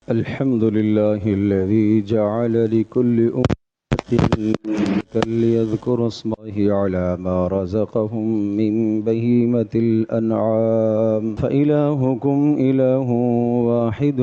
الحمد لله الذي جعل لكل أمة ليذكروا اسم الله على ما رزقهم من بهيمة الأنعام فإلهكم إله واحد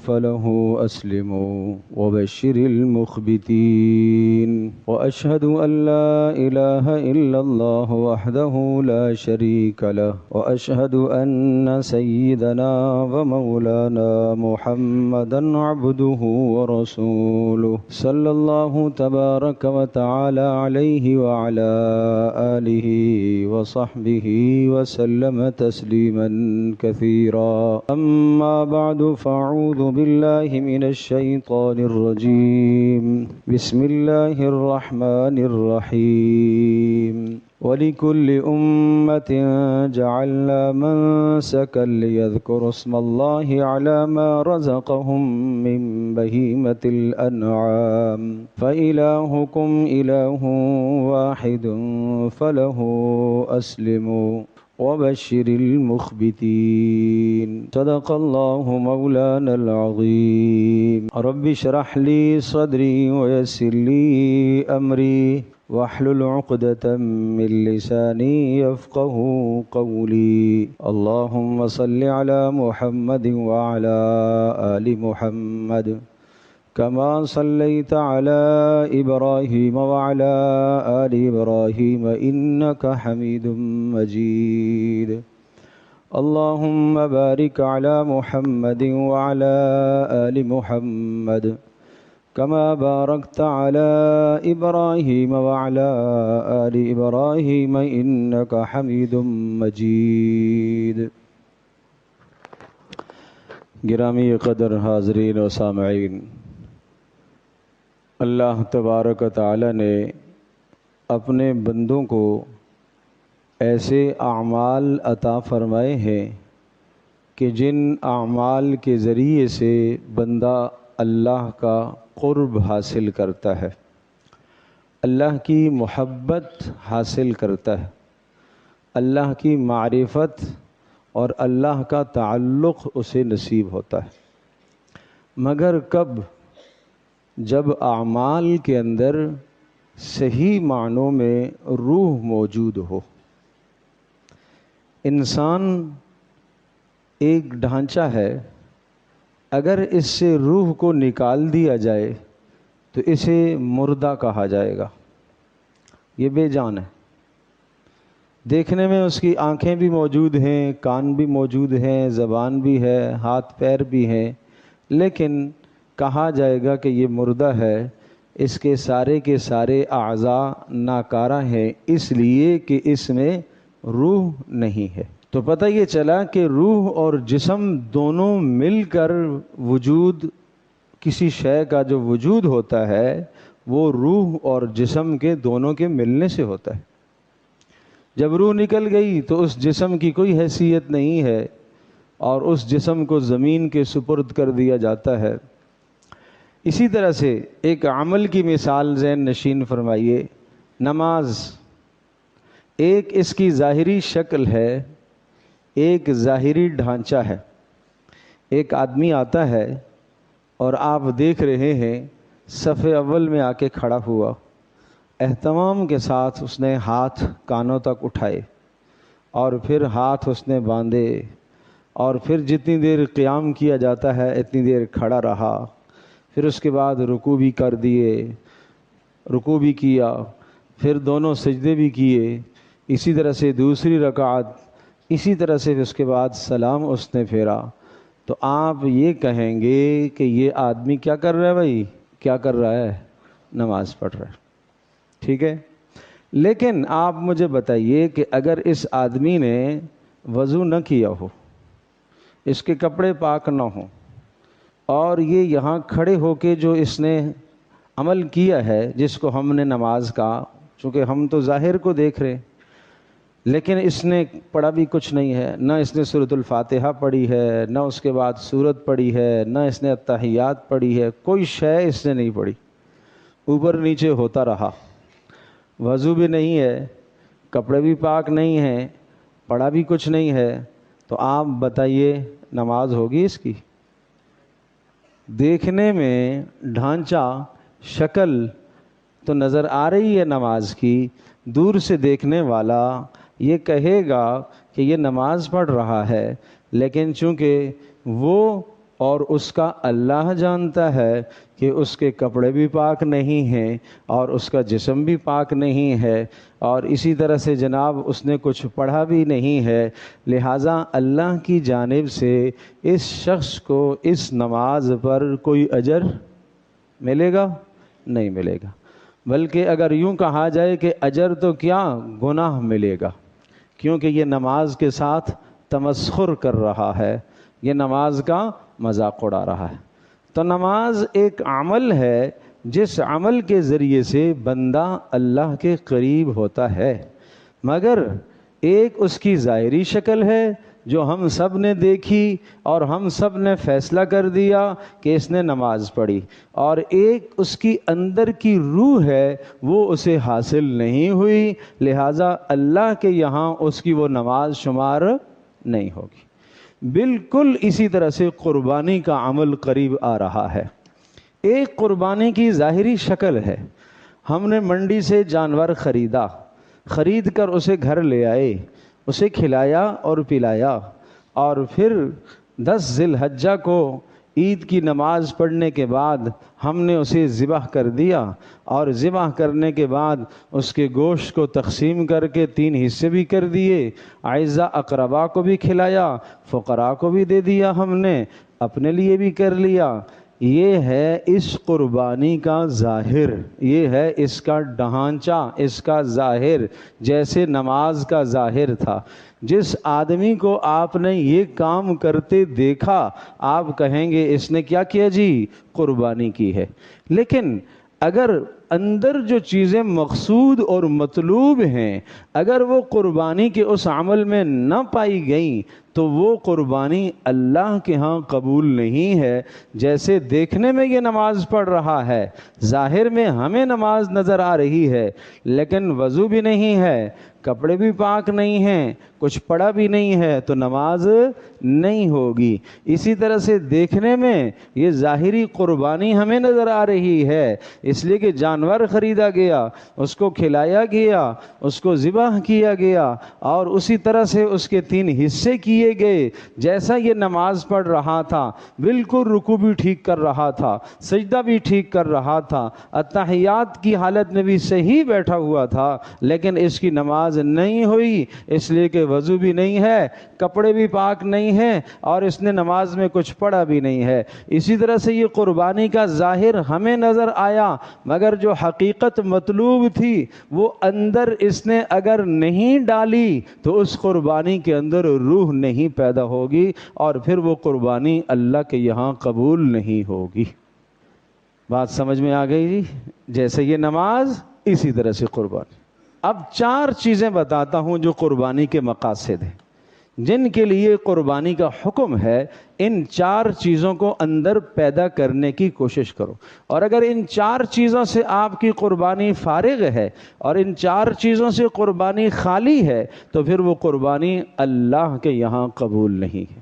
فله أسلموا وبشر المخبتين وأشهد أن لا إله إلا الله وحده لا شريك له وأشهد أن سيدنا ومولانا محمدا عبده ورسوله صلى الله تبارك وتعالى عليه وعلى آله وصحبه وسلم تسليما كثيرا أما بعد فأعوذ بالله من الشيطان الرجيم بسم الله الرحمن الرحيم ولكل أمة جعلنا منسكا ليذكروا اسم الله على ما رزقهم من بهيمة الأنعام فإلهكم إله واحد فله أسلموا وبشر المخبتين صدق الله مولانا العظيم رب اشرح لي صدري ويسر لي أمري واحلل عقدة من لساني يفقه قولي اللهم صل على محمد وعلى آل محمد كما صليت على إبراهيم وعلى آل إبراهيم إنك حميد مجيد اللهم بارك على محمد وعلى آل محمد كما باركت على إبراهيم وعلى آل إبراهيم إنك حميد مجيد گرامی قدر حاضرین و سامعین، اللہ تبارک و تعالی نے اپنے بندوں کو ایسے اعمال عطا فرمائے ہیں کہ جن اعمال کے ذریعے سے بندہ اللہ کا قرب حاصل کرتا ہے، اللہ کی محبت حاصل کرتا ہے، اللہ کی معرفت اور اللہ کا تعلق اسے نصیب ہوتا ہے، مگر کب؟ جب اعمال کے اندر صحیح معنوں میں روح موجود ہو۔ انسان ایک ڈھانچہ ہے، اگر اس سے روح کو نکال دیا جائے تو اسے مردہ کہا جائے گا، یہ بے جان ہے۔ دیکھنے میں اس کی آنکھیں بھی موجود ہیں، کان بھی موجود ہیں، زبان بھی ہے، ہاتھ پیر بھی ہیں، لیکن کہا جائے گا کہ یہ مردہ ہے، اس کے سارے اعضاء ناکارہ ہیں، اس لیے کہ اس میں روح نہیں ہے۔ تو پتہ یہ چلا کہ روح اور جسم دونوں مل کر وجود، کسی شے کا جو وجود ہوتا ہے وہ روح اور جسم کے دونوں کے ملنے سے ہوتا ہے۔ جب روح نکل گئی تو اس جسم کی کوئی حیثیت نہیں ہے اور اس جسم کو زمین کے سپرد کر دیا جاتا ہے۔ اسی طرح سے ایک عمل کی مثال ذہن نشین فرمائیے، نماز ایک اس کی ظاہری شکل ہے، ایک ظاہری ڈھانچہ ہے۔ ایک آدمی آتا ہے اور آپ دیکھ رہے ہیں صف اول میں آ کے کھڑا ہوا، اہتمام کے ساتھ اس نے ہاتھ کانوں تک اٹھائے اور پھر ہاتھ اس نے باندھے، اور پھر جتنی دیر قیام کیا جاتا ہے اتنی دیر کھڑا رہا، پھر اس کے بعد رکوع بھی کر دیے، رکوع بھی کیا، پھر دونوں سجدے بھی کیے، اسی طرح سے دوسری رکعت، اسی طرح سے اس کے بعد سلام اس نے پھیرا۔ تو آپ یہ کہیں گے کہ یہ آدمی کیا کر رہا ہے؟ بھائی کیا کر رہا ہے؟ نماز پڑھ رہا ہے، ٹھیک ہے۔ لیکن آپ مجھے بتائیے کہ اگر اس آدمی نے وضو نہ کیا ہو، اس کے کپڑے پاک نہ ہوں، اور یہ یہاں کھڑے ہو کے جو اس نے عمل کیا ہے جس کو ہم نے نماز کہا، چونکہ ہم تو ظاہر کو دیکھ رہے، لیکن اس نے پڑھا بھی کچھ نہیں ہے، نہ اس نے سورۃ الفاتحہ پڑھی ہے، نہ اس کے بعد سورت پڑھی ہے، نہ اس نے التحیات پڑھی ہے، کوئی شے اس نے نہیں پڑھی، اوپر نیچے ہوتا رہا، وضو بھی نہیں ہے، کپڑے بھی پاک نہیں ہیں، پڑھا بھی کچھ نہیں ہے، تو آپ بتائیے نماز ہوگی اس کی؟ دیکھنے میں ڈھانچہ شکل تو نظر آ رہی ہے نماز کی، دور سے دیکھنے والا یہ کہے گا کہ یہ نماز پڑھ رہا ہے، لیکن چونکہ وہ اور اس کا اللہ جانتا ہے کہ اس کے کپڑے بھی پاک نہیں ہیں اور اس کا جسم بھی پاک نہیں ہے، اور اسی طرح سے جناب اس نے کچھ پڑھا بھی نہیں ہے، لہٰذا اللہ کی جانب سے اس شخص کو اس نماز پر کوئی اجر ملے گا؟ نہیں ملے گا، بلکہ اگر یوں کہا جائے کہ اجر تو کیا، گناہ ملے گا، کیونکہ یہ نماز کے ساتھ تمسخر کر رہا ہے، یہ نماز کا مذاق اڑا رہا ہے۔ تو نماز ایک عمل ہے جس عمل کے ذریعے سے بندہ اللہ کے قریب ہوتا ہے، مگر ایک اس کی ظاہری شکل ہے جو ہم سب نے دیکھی اور ہم سب نے فیصلہ کر دیا کہ اس نے نماز پڑھی، اور ایک اس کی اندر کی روح ہے وہ اسے حاصل نہیں ہوئی، لہٰذا اللہ کے یہاں اس کی وہ نماز شمار نہیں ہوگی۔ بالکل اسی طرح سے قربانی کا عمل قریب آ رہا ہے۔ ایک قربانی کی ظاہری شکل ہے، ہم نے منڈی سے جانور خریدا، خرید کر اسے گھر لے آئے، اسے کھلایا اور پلایا، اور پھر 10 ذی الحجہ کو عید کی نماز پڑھنے کے بعد ہم نے اسے ذبح کر دیا، اور ذبح کرنے کے بعد اس کے گوشت کو تقسیم کر کے 3 حصے بھی کر دیے، اعزاء اقربا کو بھی کھلایا، فقراء کو بھی دے دیا، ہم نے اپنے لیے بھی کر لیا۔ یہ ہے اس قربانی کا ظاہر، یہ ہے اس کا ڈھانچہ، اس کا ظاہر، جیسے نماز کا ظاہر تھا۔ جس آدمی کو آپ نے یہ کام کرتے دیکھا آپ کہیں گے اس نے کیا کیا جی؟ قربانی کی ہے۔ لیکن اگر اندر جو چیزیں مقصود اور مطلوب ہیں اگر وہ قربانی کے اس عمل میں نہ پائی گئیں تو وہ قربانی اللہ کے ہاں قبول نہیں ہے۔ جیسے دیکھنے میں یہ نماز پڑھ رہا ہے، ظاہر میں ہمیں نماز نظر آ رہی ہے، لیکن وضو بھی نہیں ہے، کپڑے بھی پاک نہیں ہیں، کچھ پڑھا بھی نہیں ہے، تو نماز نہیں ہوگی۔ اسی طرح سے دیکھنے میں یہ ظاہری قربانی ہمیں نظر آ رہی ہے، اس لیے کہ جانور خریدا گیا، اس کو کھلایا گیا، اس کو ذبح کیا گیا، اور اسی طرح سے اس کے 3 حصے کیے گئے۔ جیسا یہ نماز پڑھ رہا تھا، بالکل رکوع بھی ٹھیک کر رہا تھا، سجدہ بھی ٹھیک کر رہا تھا، اتحیات کی حالت میں بھی صحیح بیٹھا ہوا تھا، لیکن اس کی نماز نہیں ہوئی، اس لیے کہ وضو بھی نہیں ہے، کپڑے بھی پاک نہیں ہیں، اور اس نے نماز میں کچھ پڑھا بھی نہیں ہے۔ اسی طرح سے یہ قربانی کا ظاہر ہمیں نظر آیا، مگر جو حقیقت مطلوب تھی وہ اندر اس نے اگر نہیں ڈالی تو اس قربانی کے اندر روح نہیں پیدا ہوگی، اور پھر وہ قربانی اللہ کے یہاں قبول نہیں ہوگی۔ بات سمجھ میں آ گئی جی؟ جیسے یہ نماز اسی طرح سے قربانی۔ اب 4 چیزیں بتاتا ہوں جو قربانی کے مقاصد ہیں، جن کے لیے قربانی کا حکم ہے۔ ان 4 چیزوں کو اندر پیدا کرنے کی کوشش کرو، اور اگر ان 4 چیزوں سے آپ کی قربانی فارغ ہے اور ان 4 چیزوں سے قربانی خالی ہے تو پھر وہ قربانی اللہ کے یہاں قبول نہیں ہے۔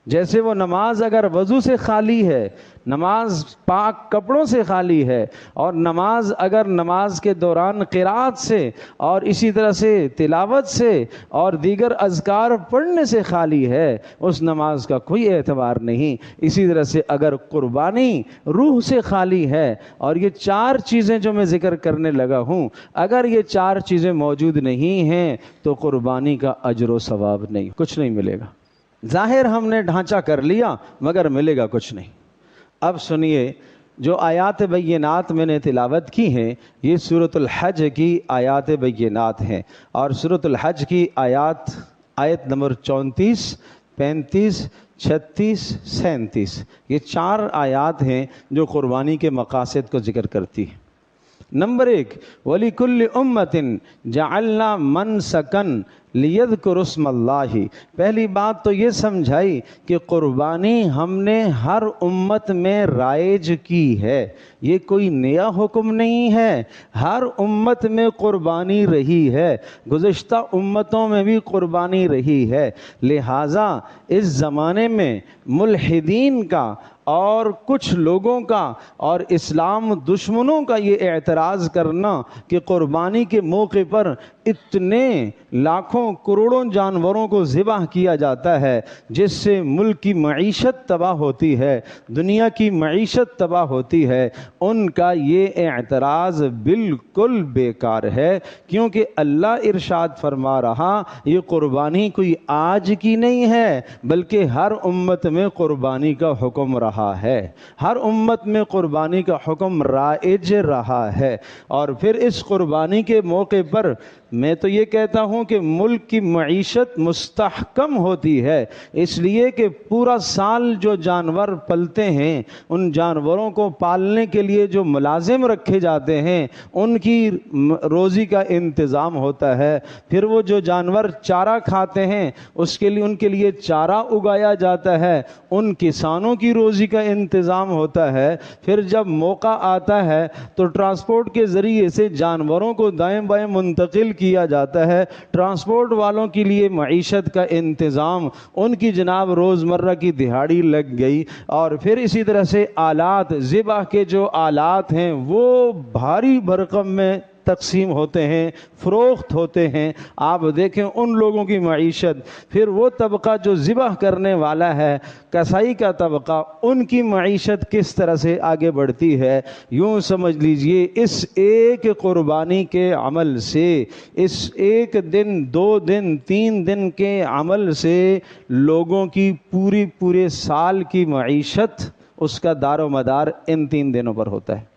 جیسے وہ نماز اگر وضو سے خالی ہے، نماز پاک کپڑوں سے خالی ہے، اور نماز اگر نماز کے دوران قرات سے اور اسی طرح سے تلاوت سے اور دیگر اذکار پڑھنے سے خالی ہے، اس نماز کا کوئی اعتبار نہیں۔ اسی طرح سے اگر قربانی روح سے خالی ہے، اور یہ 4 چیزیں جو میں ذکر کرنے لگا ہوں اگر یہ 4 چیزیں موجود نہیں ہیں تو قربانی کا اجر و ثواب نہیں، کچھ نہیں ملے گا۔ ظاہر ہم نے ڈھانچہ کر لیا مگر ملے گا کچھ نہیں۔ اب سنیے، جو آیات بینات میں نے تلاوت کی ہیں یہ سورۃ الحج کی آیات بینات ہیں، اور سورۃ الحج کی آیت نمبر 34، 35، 36، 37 یہ 4 آیات ہیں جو قربانی کے مقاصد کو ذکر کرتی ہیں۔ نمبر 1، وَلِكُلِّ أُمَّةٍ جَعَلْنَا مَنْسَكًا لیذکروا اسم اللہ، پہلی بات تو یہ سمجھائی کہ قربانی ہم نے ہر امت میں رائج کی ہے، یہ کوئی نیا حکم نہیں ہے، ہر امت میں قربانی رہی ہے، گزشتہ امتوں میں بھی قربانی رہی ہے۔ لہٰذا اس زمانے میں ملحدین کا اور کچھ لوگوں کا اور اسلام دشمنوں کا یہ اعتراض کرنا کہ قربانی کے موقع پر اتنے لاکھوں کروڑوں جانوروں کو ذبح کیا جاتا ہے جس سے ملک کی معیشت تباہ ہوتی ہے، دنیا کی معیشت تباہ ہوتی ہے، ان کا یہ اعتراض بالکل بیکار ہے، کیونکہ اللہ ارشاد فرما رہا یہ قربانی کوئی آج کی نہیں ہے بلکہ ہر امت میں قربانی کا حکم رہا ہے، ہر امت میں قربانی کا حکم رائج رہا ہے۔ اور پھر اس قربانی کے موقع پر میں تو یہ کہتا ہوں کہ ملک کی معیشت مستحکم ہوتی ہے، اس لیے کہ پورا سال جو جانور پلتے ہیں، ان جانوروں کو پالنے کے لیے جو ملازم رکھے جاتے ہیں ان کی روزی کا انتظام ہوتا ہے، پھر وہ جو جانور چارہ کھاتے ہیں اس کے لیے ان کے لیے چارہ اگایا جاتا ہے، ان کسانوں کی روزی کا انتظام ہوتا ہے، پھر جب موقع آتا ہے تو ٹرانسپورٹ کے ذریعے سے جانوروں کو دائیں بائیں منتقل کیا جاتا ہے، ٹرانسپورٹ والوں کے لیے معیشت کا انتظام، ان کی جناب روزمرہ کی دہاڑی لگ گئی، اور پھر اسی طرح سے آلات ذبح کے جو آلات ہیں وہ بھاری بھرکم میں تقسیم ہوتے ہیں، فروخت ہوتے ہیں۔ آپ دیکھیں ان لوگوں کی معیشت، پھر وہ طبقہ جو ذبح کرنے والا ہے، کسائی کا طبقہ، ان کی معیشت کس طرح سے آگے بڑھتی ہے۔ یوں سمجھ لیجئے اس ایک قربانی کے عمل سے، اس ایک دن، 2 دن، 3 دن کے عمل سے لوگوں کی پورے سال کی معیشت، اس کا دار و مدار ان 3 دنوں پر ہوتا ہے۔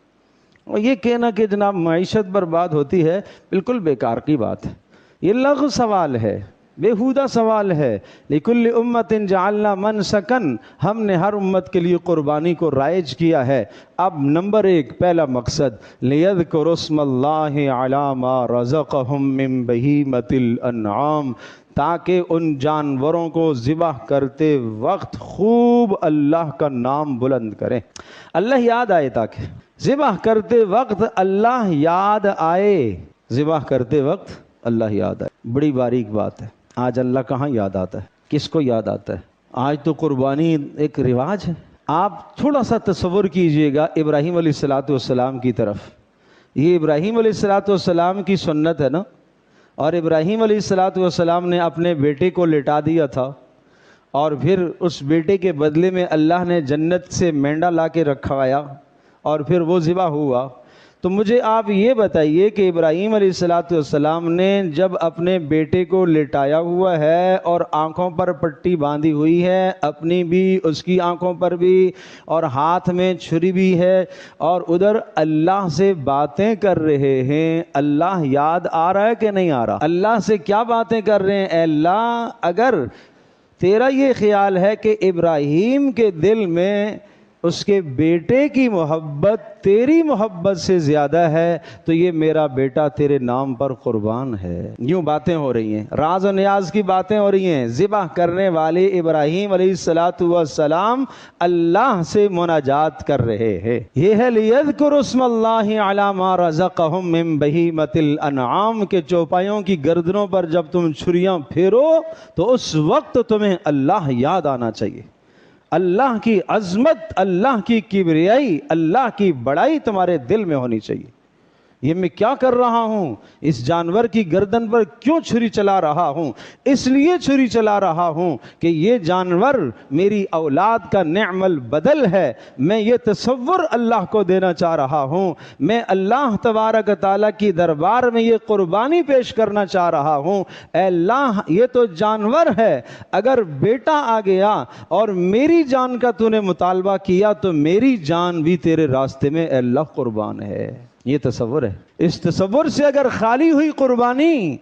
اور یہ کہنا کہ جناب معیشت برباد ہوتی ہے، بالکل بیکار کی بات ہے، یہ لغو سوال ہے، بیہودہ سوال ہے۔ لِكُلِّ أُمَّةٍ جَعَلْنَا مَنْسَكًا، ہم نے ہر امت کے لیے قربانی کو رائج کیا ہے۔ اب نمبر 1 پہلا مقصد لِيَذْكُرُوا اسْمَ اللَّهِ عَلَى مَا رَزَقَهُم مِّن بَهِيمَةِ الْأَنْعَامِ، تاکہ ان جانوروں کو ذبح کرتے وقت خوب اللہ کا نام بلند کریں، اللہ یاد آئے، تاکہ ذبح کرتے وقت اللہ یاد آئے، ذبح کرتے وقت اللہ یاد آئے۔ بڑی باریک بات ہے، آج اللہ کہاں یاد آتا ہے، کس کو یاد آتا ہے؟ آج تو قربانی ایک رواج ہے۔ آپ تھوڑا سا تصور کیجئے گا ابراہیم علیہ السلام کی طرف، یہ ابراہیم علیہ السلام کی سنت ہے نا، اور ابراہیم علیہ السلام نے اپنے بیٹے کو لٹا دیا تھا، اور پھر اس بیٹے کے بدلے میں اللہ نے جنت سے مینڈا لا کے رکھوایا، اور پھر وہ ذبح ہوا۔ تو مجھے آپ یہ بتائیے کہ ابراہیم علیہ السلام نے جب اپنے بیٹے کو لٹایا ہوا ہے اور آنکھوں پر پٹی باندھی ہوئی ہے، اپنی بھی اس کی آنکھوں پر بھی، اور ہاتھ میں چھری بھی ہے، اور ادھر اللہ سے باتیں کر رہے ہیں، اللہ یاد آ رہا ہے کہ نہیں آ رہا؟ اللہ سے کیا باتیں کر رہے ہیں؟ اے اللہ، اگر تیرا یہ خیال ہے کہ ابراہیم کے دل میں اس کے بیٹے کی محبت تیری محبت سے زیادہ ہے تو یہ میرا بیٹا تیرے نام پر قربان ہے۔ یوں باتیں ہو رہی ہیں، راز و نیاز کی باتیں ہو رہی ہیں۔ ذبح کرنے والے ابراہیم علیہ السلام اللہ سے مناجات کر رہے ہیں۔ یہ ہے لِيَذْكُرُوا اسْمَ اللَّهِ عَلَى مَا رَزَقَهُم مِّن بَهِيمَةِ الْأَنْعَامِ کے چوپایوں کی گردنوں پر جب تم چھریاں پھیرو تو اس وقت تمہیں اللہ یاد آنا چاہیے، اللہ کی عظمت، اللہ کی کبریائی، اللہ کی بڑائی تمہارے دل میں ہونی چاہیے۔ یہ میں کیا کر رہا ہوں؟ اس جانور کی گردن پر کیوں چھری چلا رہا ہوں؟ اس لیے چھری چلا رہا ہوں کہ یہ جانور میری اولاد کا نعم البدل ہے، میں یہ تصور اللہ کو دینا چاہ رہا ہوں، میں اللہ تبارک تعالیٰ کی دربار میں یہ قربانی پیش کرنا چاہ رہا ہوں۔ اے اللہ، یہ تو جانور ہے، اگر بیٹا آ گیا اور میری جان کا تو نے مطالبہ کیا تو میری جان بھی تیرے راستے میں اے اللہ قربان ہے۔ یہ تصور ہے۔ اس تصور سے اگر خالی ہوئی قربانی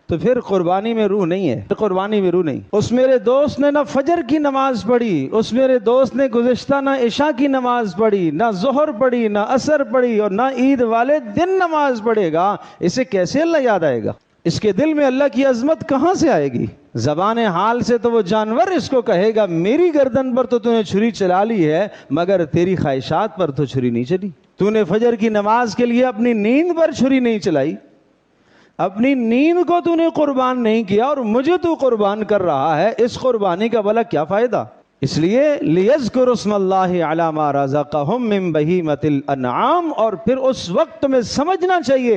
تو پھر قربانی میں روح نہیں ہے، قربانی میں روح نہیں۔ اس میرے دوست نے نہ فجر کی نماز پڑھی، اس میرے دوست نے گزشتہ نہ عشاء کی نماز پڑھی، نہ ظہر پڑھی، نہ عصر پڑھی، اور نہ عید والے دن نماز پڑھے گا، اسے کیسے اللہ یاد آئے گا؟ اس کے دل میں اللہ کی عظمت کہاں سے آئے گی؟ زبان حال سے تو وہ جانور اس کو کہے گا میری گردن پر تو نے چھری چلا لی ہے، مگر تیری خواہشات پر تو چھری نہیں چلی. تو نے فجر کی نماز کے لیے اپنی نیند پر چھری نہیں چلائی، اپنی نیند کو تو نے قربان نہیں کیا، اور مجھے تو قربان کر رہا ہے. اس قربانی کا بھلا کیا فائدہ؟ اس لیے لِيَذْكُرُوا اسْمَ اللَّهِ عَلَى مَا رَزَقَهُم مِّن بَهِيمَةِ الْأَنْعَامِ. اور پھر اس وقت میں سمجھنا چاہیے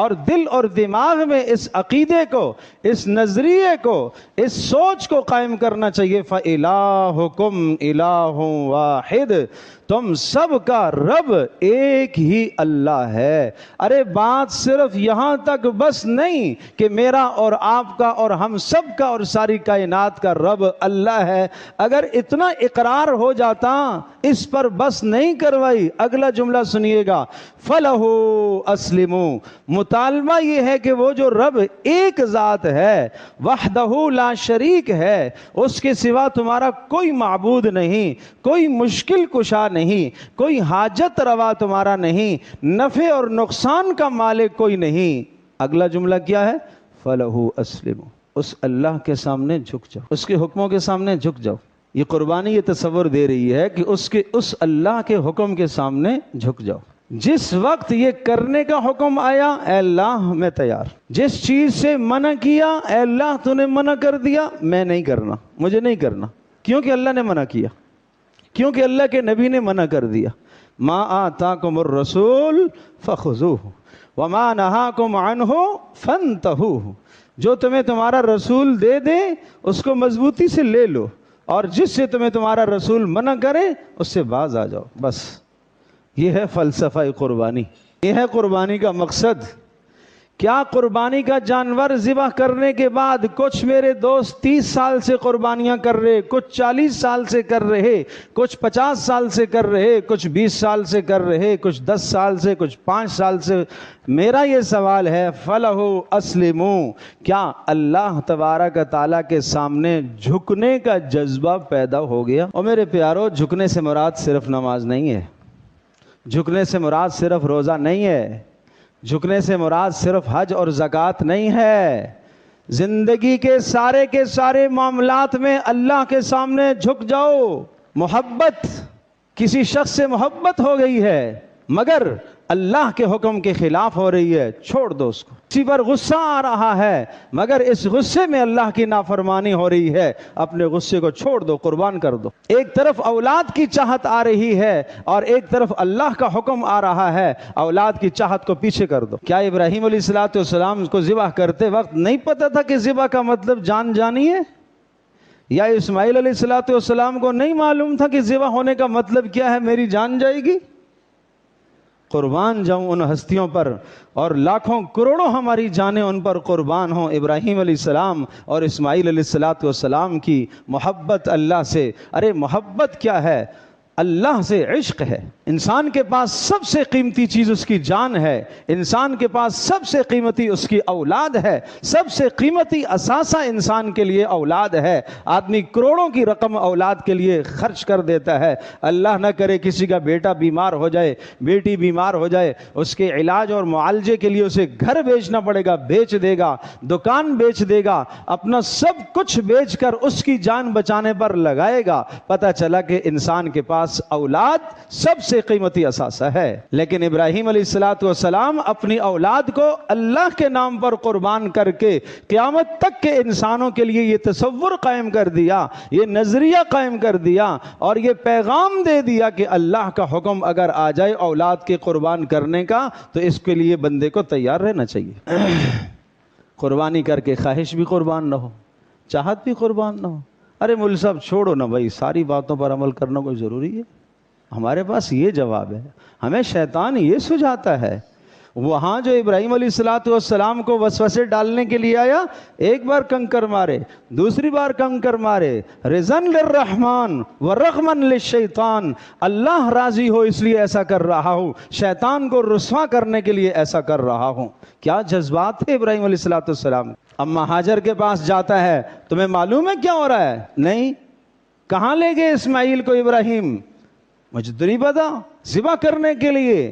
اور دل اور دماغ میں اس عقیدے کو، اس نظریے کو، اس سوچ کو قائم کرنا چاہیے. فَإِلَٰهُكُمْ إِلَٰهٌ وَاحِدٌ، تم سب کا رب ایک ہی اللہ ہے. ارے بات صرف یہاں تک بس نہیں کہ میرا اور آپ کا اور ہم سب کا اور ساری کائنات کا رب اللہ ہے. اگر اتنا اقرار ہو جاتا، اس پر بس نہیں کروائی. اگلا جملہ سنیے گا، فَلَهُ أَسْلِمُوا. مطالبہ یہ ہے کہ وہ جو رب ایک ذات ہے، وحدہ لا شریک ہے، اس کے سوا تمہارا کوئی معبود نہیں، کوئی مشکل کشا نہیں، کوئی حاجت روا تمہارا نہیں، نفع اور نقصان کا مالک کوئی نہیں. اگلا جملہ کیا ہے؟ فَلَهُ أَسْلِمُوا. اس اللہ کے سامنے جھک جاؤ، اس کے حکموں کے سامنے جھک جاؤ. یہ قربانی یہ تصور دے رہی ہے کہ اس اللہ کے حکم کے سامنے جھک جاؤ. جس وقت یہ کرنے کا حکم آیا، اے اللہ میں تیار. جس چیز سے منع کیا، اے اللہ تو نے منع کر دیا، میں نہیں کرنا، مجھے نہیں کرنا. کیونکہ اللہ نے منع کیا، کیونکہ اللہ کے نبی نے منع کر دیا. ما آتاکم الرسول فخذوہ وما نہاکم عنہ فانتہوہ. جو تمہیں تمہارا رسول دے دے اس کو مضبوطی سے لے لو، اور جس سے تمہیں تمہارا رسول منع کرے اس سے باز آ جاؤ. بس یہ ہے فلسفہ قربانی، یہ ہے قربانی کا مقصد. کیا قربانی کا جانور ذبح کرنے کے بعد کچھ میرے دوست 30 سال سے قربانیاں کر رہے، کچھ 40 سال سے کر رہے، کچھ 50 سال سے کر رہے، کچھ 20 سال سے کر رہے، کچھ 10 سال سے، کچھ 5 سال سے. میرا یہ سوال ہے، فَلَهُ أَسْلِمُوا. کیا اللہ تبارک تعالیٰ کے سامنے جھکنے کا جذبہ پیدا ہو گیا؟ اور میرے پیارو، جھکنے سے مراد صرف نماز نہیں ہے، جھکنے سے مراد صرف روزہ نہیں ہے، جھکنے سے مراد صرف حج اور زکوٰۃ نہیں ہے. زندگی کے سارے معاملات میں اللہ کے سامنے جھک جاؤ. محبت، کسی شخص سے محبت ہو گئی ہے مگر اللہ کے حکم کے خلاف ہو رہی ہے، چھوڑ دو اس کو. کسی پر غصہ آ رہا ہے مگر اس غصے میں اللہ کی نافرمانی ہو رہی ہے، اپنے غصے کو چھوڑ دو، قربان کر دو. ایک طرف اولاد کی چاہت آ رہی ہے اور ایک طرف اللہ کا حکم آ رہا ہے، اولاد کی چاہت کو پیچھے کر دو. کیا ابراہیم علیہ السلام کو ذبح کرتے وقت نہیں پتہ تھا کہ ذبح کا مطلب جان جانی ہے؟ یا اسماعیل علیہ السلام کو نہیں معلوم تھا کہ ذبح ہونے کا مطلب کیا ہے؟ میری جان جائے گی. قربان جاؤں ان ہستیوں پر، اور لاکھوں کروڑوں ہماری جانیں ان پر قربان ہوں. ابراہیم علیہ السلام اور اسماعیل علیہ السلام کی محبت اللہ سے. ارے محبت کیا ہے؟ اللہ سے عشق ہے. انسان کے پاس سب سے قیمتی چیز اس کی جان ہے، انسان کے پاس سب سے قیمتی اس کی اولاد ہے، سب سے قیمتی اثاثہ انسان کے لیے اولاد ہے. آدمی کروڑوں کی رقم اولاد کے لیے خرچ کر دیتا ہے. اللہ نہ کرے کسی کا بیٹا بیمار ہو جائے، بیٹی بیمار ہو جائے، اس کے علاج اور معالجے کے لیے اسے گھر بیچنا پڑے گا، بیچ دے گا، دکان بیچ دے گا، اپنا سب کچھ بیچ کر اس کی جان بچانے پر لگائے گا. پتہ چلا کہ انسان کے پاس اولاد سب سے قیمتی اثاثہ ہے. لیکن ابراہیم علیہ السلام اپنی اولاد کو اللہ کے نام پر قربان کر کے قیامت تک کے انسانوں کے لیے یہ تصور قائم کر دیا، یہ نظریہ قائم کر دیا اور یہ پیغام دے دیا کہ اللہ کا حکم اگر آ جائے اولاد کے قربان کرنے کا تو اس کے لیے بندے کو تیار رہنا چاہیے. قربانی کر کے خواہش بھی قربان نہ ہو، چاہت بھی قربان نہ ہو. ارے مول صاحب چھوڑو نا بھائی، ساری باتوں پر عمل کرنا کوئی ضروری ہے؟ ہمارے پاس یہ جواب ہے. ہمیں شیطان یہ سجھاتا ہے. وہاں جو ابراہیم علیہ السلام کو وسوسے ڈالنے کے لیے آیا، ایک بار کنکر مارے، دوسری بار کنکر مارے، رضن للرحمن ورغمن للشیطان. اللہ راضی ہو اس لیے ایسا کر رہا ہوں، شیطان کو رسوا کرنے کے لیے ایسا کر رہا ہوں. کیا جذبات تھے ابراہیم علیہ السلام. اما ہاجر کے پاس جاتا ہے، تمہیں معلوم ہے کیا ہو رہا ہے؟ نہیں. کہاں لے گئے اسماعیل کو ابراہیم؟ مجھے تو نہیں پتا. ذبح کرنے کے لیے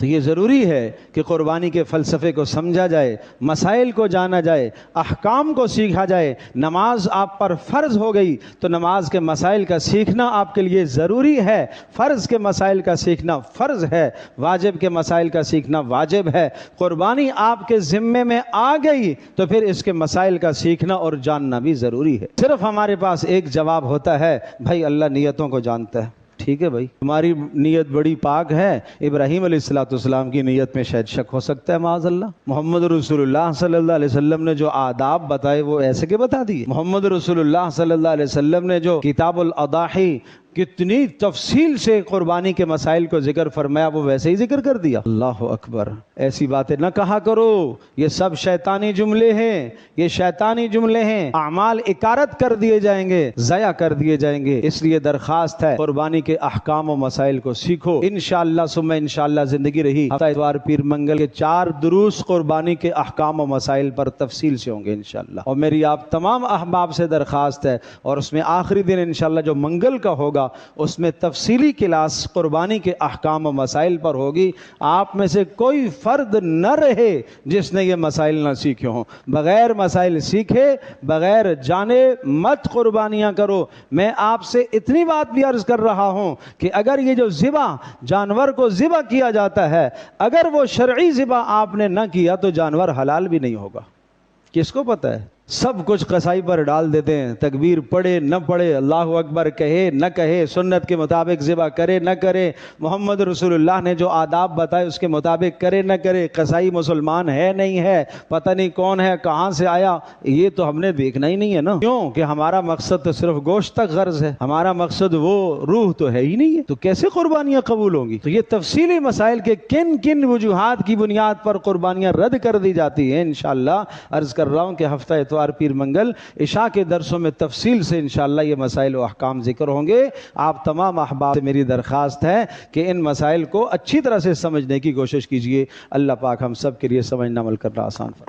تو یہ ضروری ہے کہ قربانی کے فلسفے کو سمجھا جائے، مسائل کو جانا جائے، احکام کو سیکھا جائے۔ نماز آپ پر فرض ہو گئی تو نماز کے مسائل کا سیکھنا آپ کے لیے ضروری ہے۔ فرض کے مسائل کا سیکھنا فرض ہے، واجب کے مسائل کا سیکھنا واجب ہے۔ قربانی آپ کے ذمے میں آ گئی تو پھر اس کے مسائل کا سیکھنا اور جاننا بھی ضروری ہے۔ صرف ہمارے پاس ایک جواب ہوتا ہے، بھائی اللہ نیتوں کو جانتا ہے۔ ٹھیک ہے بھائی، تمہاری نیت بڑی پاک ہے، ابراہیم علیہ السلام کی نیت میں شاید شک ہو سکتا ہے معاذ اللہ۔ محمد رسول اللہ صلی اللہ علیہ وسلم نے جو آداب بتائے وہ ایسے کے بتا دیے۔ محمد رسول اللہ صلی اللہ علیہ وسلم نے جو کتاب الاضاحی کتنی تفصیل سے قربانی کے مسائل کو ذکر فرمایا وہ ویسے ہی ذکر کر دیا۔ اللہ اکبر، ایسی باتیں نہ کہا کرو، یہ سب شیطانی جملے ہیں، یہ شیطانی جملے ہیں، اعمال اکارت کر دیے جائیں گے، ضائع کر دیے جائیں گے۔ اس لیے درخواست ہے قربانی کے احکام و مسائل کو سیکھو۔ انشاءاللہ ثم انشاءاللہ زندگی رہی ہفتہ اتوار پیر منگل کے 4 دروس قربانی کے احکام و مسائل پر تفصیل سے ہوں گے انشاءاللہ، اور میری آپ تمام احباب سے درخواست ہے، اور اس میں آخری دن انشاءاللہ جو منگل کا ہوگا اس میں تفصیلی کلاس قربانی کے احکام و مسائل پر ہوگی۔ آپ میں سے کوئی فرد نہ رہے جس نے یہ مسائل نہ سیکھے ہوں۔ بغیر مسائل سیکھے، بغیر جانے مت قربانیاں کرو۔ میں آپ سے اتنی بات بھی عرض کر رہا ہوں کہ اگر یہ جو ذبح جانور کو ذبح کیا جاتا ہے، اگر وہ شرعی ذبح آپ نے نہ کیا تو جانور حلال بھی نہیں ہوگا۔ کس کو پتہ ہے؟ سب کچھ قصائی پر ڈال دیتے ہیں، تکبیر پڑھے نہ پڑھے، اللہ اکبر کہے نہ کہے، سنت کے مطابق ذبح کرے نہ کرے، محمد رسول اللہ نے جو آداب بتائے اس کے مطابق کرے نہ کرے، قصائی مسلمان ہے نہیں ہے، پتہ نہیں کون ہے، کہاں سے آیا، یہ تو ہم نے دیکھنا ہی نہیں ہے نا۔ کیوں کہ ہمارا مقصد تو صرف گوشت تک غرض ہے، ہمارا مقصد وہ روح تو ہے ہی نہیں ہے، تو کیسے قربانیاں قبول ہوں گی؟ تو یہ تفصیلی مسائل کے کن کن وجوہات کی بنیاد پر قربانیاں رد کر دی جاتی ہیں، انشاءاللہ عرض کر رہا ہوں کہ ہفتہ اتوار پیر منگل عشاء کے درسوں میں تفصیل سے انشاءاللہ یہ مسائل و احکام ذکر ہوں گے۔ آپ تمام احباب سے میری درخواست ہے کہ ان مسائل کو اچھی طرح سے سمجھنے کی کوشش کیجئے۔ اللہ پاک ہم سب کے لیے سمجھنا عمل کرنا آسان فرمائے۔